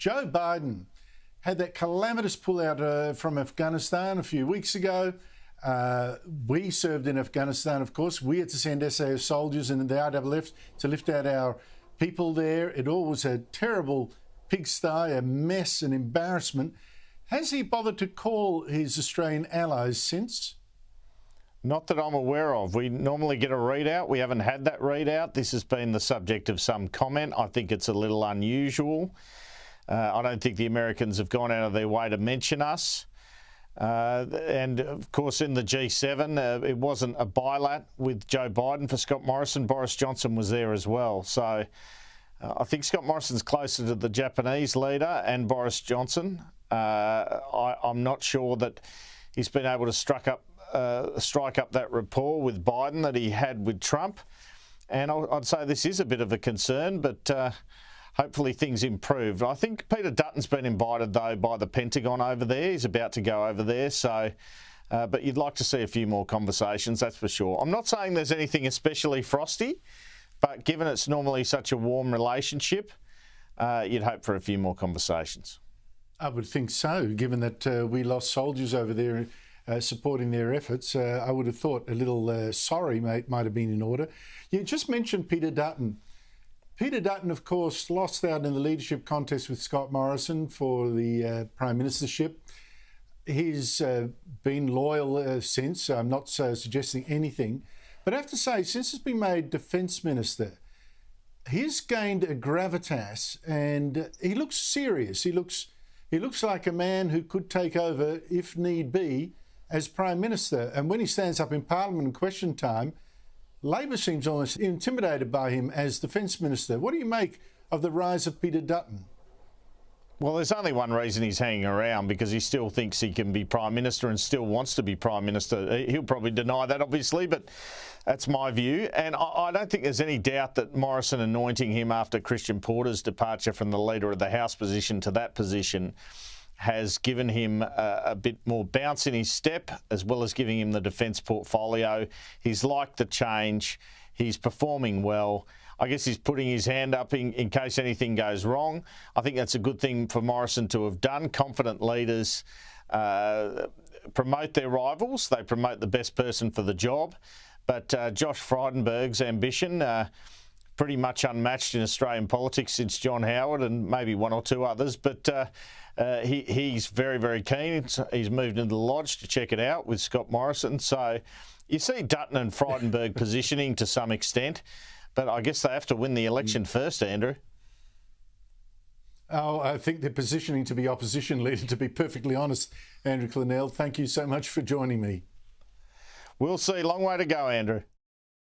Joe Biden had that calamitous pullout from Afghanistan a few weeks ago. We served in Afghanistan, of course. We had to send SAS soldiers and the RAF to lift out our people there. It all was a terrible pigsty, a mess, an embarrassment. Has he bothered to call his Australian allies since? Not that I'm aware of. We normally get a readout. We haven't had that readout. This has been the subject of some comment. I think it's a little unusual. I don't think the Americans have gone out of their way to mention us. And, of course, in the G7, it wasn't a bilat with Joe Biden for Scott Morrison. Boris Johnson was there as well. So I think Scott Morrison's closer to the Japanese leader and Boris Johnson. I'm not sure that he's been able to strike up that rapport with Biden that he had with Trump. And I'd say this is a bit of a concern, but hopefully things improve. I think Peter Dutton's been invited, though, by the Pentagon over there. He's about to go over there. So, but you'd like to see a few more conversations, that's for sure. I'm not saying there's anything especially frosty, but given it's normally such a warm relationship, you'd hope for a few more conversations. I would think so, given that we lost soldiers over there supporting their efforts. I would have thought a little sorry might have been in order. You just mentioned Peter Dutton. Peter Dutton, of course, lost out in the leadership contest with Scott Morrison for the Prime Ministership. He's been loyal since. I'm not suggesting anything. But I have to say, since he's been made Defence Minister, he's gained a gravitas and he looks serious. He looks like a man who could take over, if need be, as Prime Minister. And when he stands up in Parliament in question time, Labor seems almost intimidated by him as Defence Minister. What do you make of the rise of Peter Dutton? Well, there's only one reason he's hanging around, because he still thinks he can be Prime Minister and still wants to be Prime Minister. He'll probably deny that, obviously, but that's my view. And I don't think there's any doubt that Morrison anointing him after Christian Porter's departure from the Leader of the House position to that position has given him a bit more bounce in his step, as well as giving him the defence portfolio. He's liked the change. He's performing well. I guess he's putting his hand up in case anything goes wrong. I think that's a good thing for Morrison to have done. Confident leaders promote their rivals. They promote the best person for the job. But Josh Frydenberg's ambition, pretty much unmatched in Australian politics since John Howard and maybe one or two others. But he's very, very keen. He's moved into the lodge to check it out with Scott Morrison. So you see Dutton and Frydenberg positioning to some extent. But I guess they have to win the election first, Andrew. Oh, I think they're positioning to be opposition leader, to be perfectly honest. Andrew Clennell, thank you so much for joining me. We'll see. Long way to go, Andrew.